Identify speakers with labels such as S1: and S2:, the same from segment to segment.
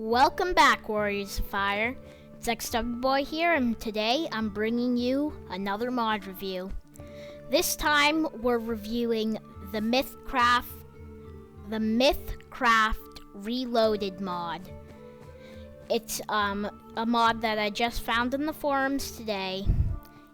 S1: Welcome back, Warriors of Fire. It's XWBoy here, and today I'm bringing you another mod review. This time we're reviewing the Mythcraft Reloaded mod. It's a mod that I just found in the forums today,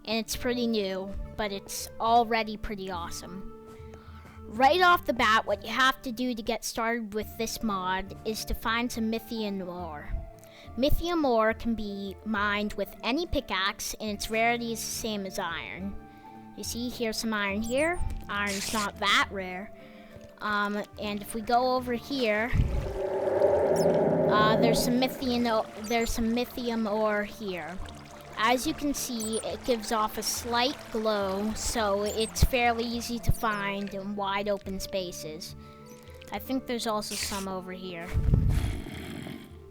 S1: and it's pretty new, but it's already pretty awesome. Right off the bat, what you have to do to get started with this mod is to find some Mythium ore. Mythium ore can be mined with any pickaxe, and its rarity is the same as iron. You see, here's some iron here. Iron's not that rare. And if we go over here, there's some Mythium ore here. As you can see, it gives off a slight glow, so it's fairly easy to find in wide open spaces. I think there's also some over here.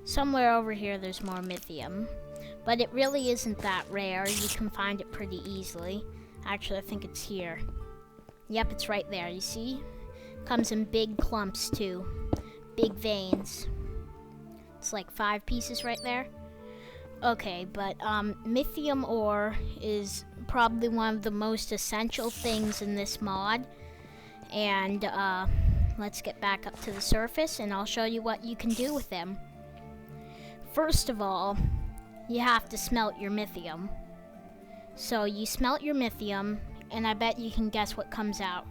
S1: Somewhere over here there's more Mythium, but it really isn't that rare. You can find it pretty easily. Actually, I think it's here. Yep, it's right there, you see? Comes in big clumps too. Big veins. It's like 5 pieces right there. Okay, but Mythium ore is probably one of the most essential things in this mod. And let's get back up to the surface and I'll show you what you can do with them. First of all, you have to smelt your Mythium. So you smelt your Mythium, and I bet you can guess what comes out.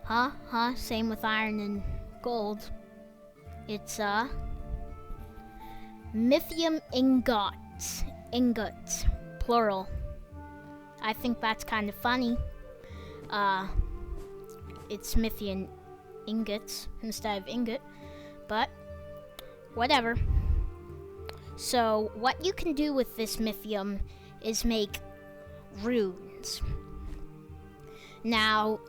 S1: Huh? Same with iron and gold. It's Mythium ingots, plural. I think that's kind of funny. It's Mythium ingots instead of ingot, but whatever. So what you can do with this Mythium is make runes. Now,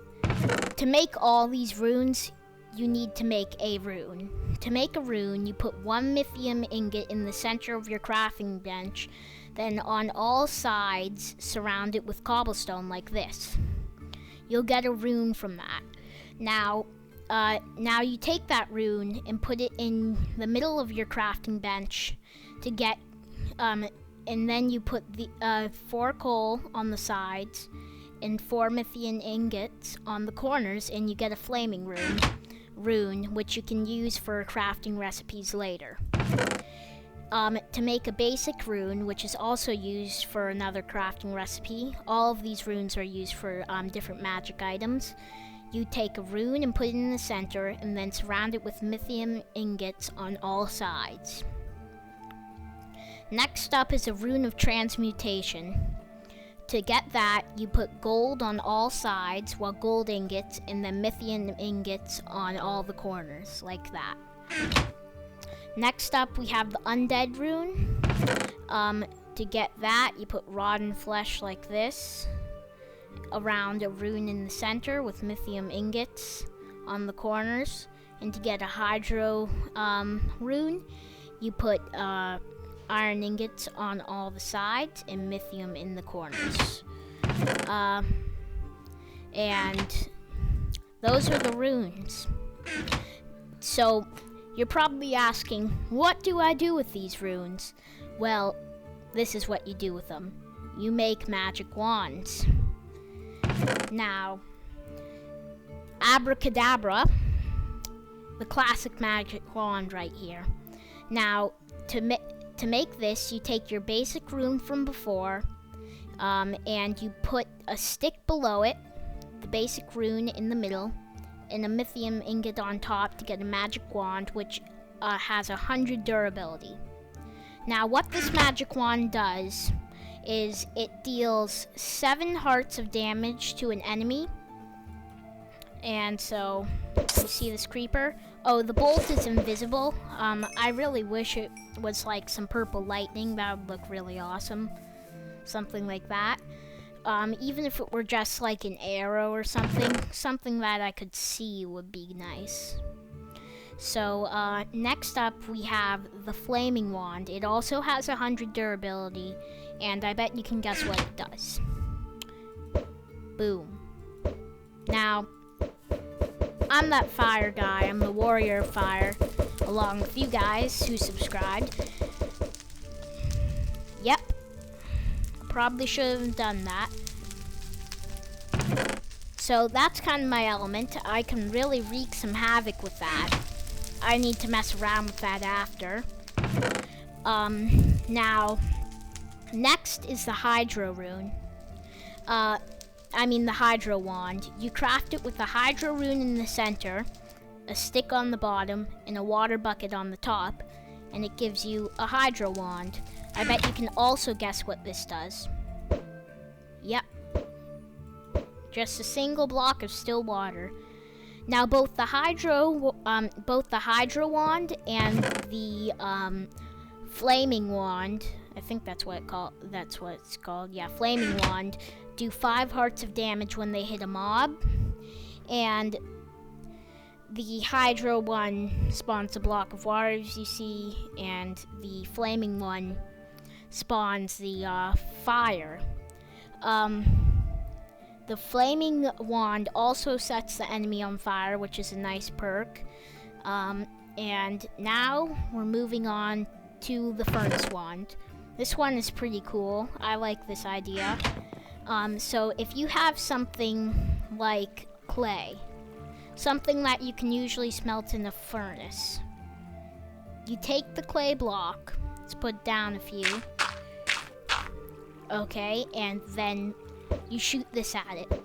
S1: to make all these runes, you need to make a rune. To make a rune, you put 1 Mythium ingot in the center of your crafting bench, then on all sides surround it with cobblestone like this. You'll get a rune from that. Now you take that rune and put it in the middle of your crafting bench to get, and then you put the 4 coal on the sides and 4 Mythium ingots on the corners, and you get a flaming rune, which you can use for crafting recipes later. To make a basic rune, which is also used for another crafting recipe, all of these runes are used for different magic items. You take a rune and put it in the center, and then surround it with Mythium ingots on all sides. Next up is a rune of transmutation. To get that, you put gold on all sides, while gold ingots, and then Mythium ingots on all the corners, like that. Next up, we have the undead rune. To get that, you put rotten flesh like this around a rune in the center with Mythium ingots on the corners. And to get a hydro rune, you put iron ingots on all the sides and Mythium in the corners. And those are the runes. So you're probably asking, what do I do with these runes? Well, this is what you do with them. You make magic wands. Now, abracadabra, the classic magic wand right here. Now, to make this, you take your basic rune from before, and you put a stick below it, the basic rune in the middle, and a Mythium ingot on top to get a magic wand, which has 100 durability. Now, what this magic wand does is it deals 7 hearts of damage to an enemy. And so, you see this creeper? Oh, the bolt is invisible. I really wish it was like some purple lightning. That would look really awesome. Something like that. Even if it were just like an arrow or something that I could see would be nice. So, next up we have the flaming wand. It also has 100 durability, and I bet you can guess what it does. Boom. Now, I'm that fire guy. I'm the warrior of fire. along with you guys who subscribed. Yep. Probably should have done that. So that's kind of my element. I can really wreak some havoc with that. I need to mess around with that after. Now, next is the Hydro Rune. The Hydro Wand. You craft it with a Hydro Rune in the center, a stick on the bottom, and a water bucket on the top, and it gives you a Hydro Wand. I bet you can also guess what this does. Yep. Just a single block of still water. Now both the Hydro Wand and the Flaming Wand, I think that's what it's called. Yeah, Flaming Wand, do 5 hearts of damage when they hit a mob, and the Hydro one spawns a block of water, as you see, and the Flaming one spawns the fire. The Flaming Wand also sets the enemy on fire, which is a nice perk. And now we're moving on to the Furnace Wand. This one is pretty cool. I like this idea. So if you have something like clay, something that you can usually smelt in a furnace, you take the clay block, let's put down a few, okay, and then you shoot this at it.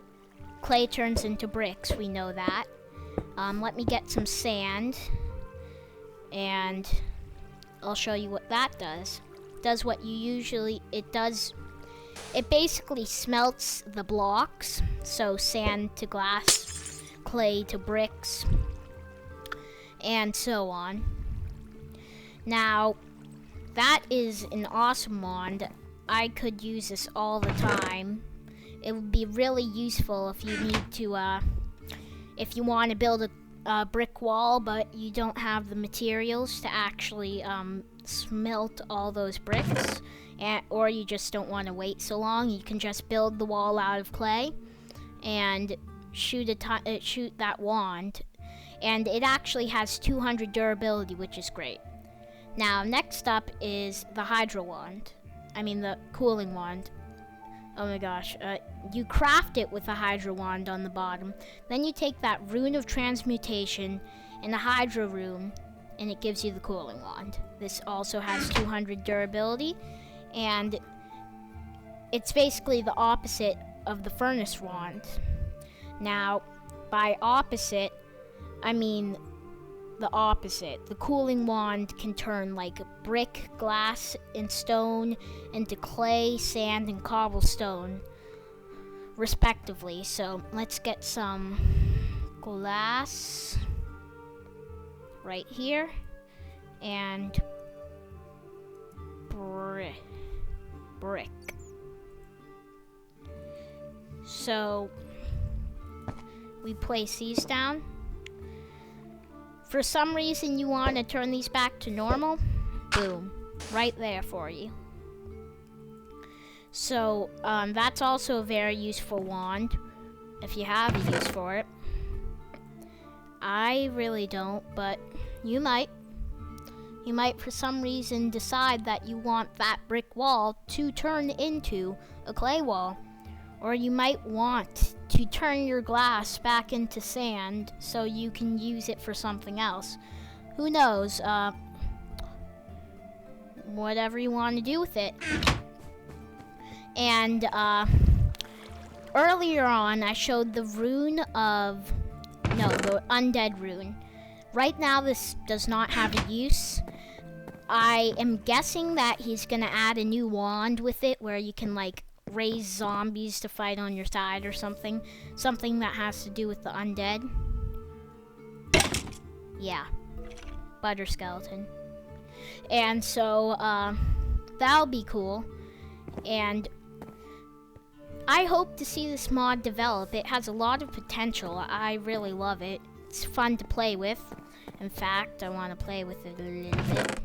S1: Clay turns into bricks, we know that. Let me get some sand, and I'll show you what that does. It does what you usually, it basically smelts the blocks, so sand to glass, clay to bricks, and so on. Now, that is an awesome wand. I could use this all the time. It would be really useful if you need to, if you want to build a brick wall, but you don't have the materials to actually smelt all those bricks, or you just don't want to wait so long. You can just build the wall out of clay and shoot that wand, and it actually has 200 durability, which is great. Now, next up is the Hydro Wand. The Cooling Wand. Oh my gosh. You craft it with a Hydro Wand on the bottom. Then you take that Rune of Transmutation and a Hydro Rune, and it gives you the Cooling Wand. This also has 200 durability, and it's basically the opposite of the Furnace Wand. Now, by opposite, I mean the opposite. The Cooling Wand can turn like brick, glass, and stone into clay, sand, and cobblestone, respectively. So let's get some glass right here, and brick. So we place these down. For some reason you want to turn these back to normal, boom, right there for you. So that's also a very useful wand if you have a use for it. I really don't, but you might. You might for some reason decide that you want that brick wall to turn into a clay wall. Or you might want to turn your glass back into sand so you can use it for something else. Who knows? Whatever you want to do with it. And earlier on, I showed the the undead rune. Right now, this does not have a use. I am guessing that he's gonna add a new wand with it where you can like raise zombies to fight on your side or something. Something that has to do with the undead. Yeah. Butter skeleton. And so, that'll be cool. And I hope to see this mod develop. It has a lot of potential. I really love it. It's fun to play with. In fact, I want to play with it a little bit.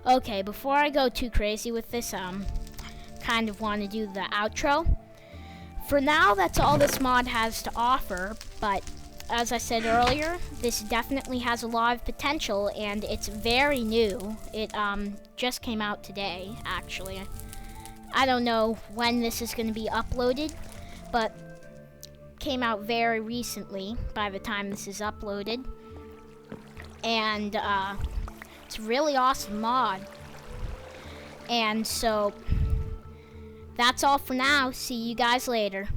S1: Okay, before I go too crazy with this, kind of want to do the outro. For now, that's all this mod has to offer, but as I said earlier, this definitely has a lot of potential, and it's very new. It just came out today, actually. I don't know when this is going to be uploaded, but came out very recently by the time this is uploaded. And it's a really awesome mod. And so that's all for now. See you guys later.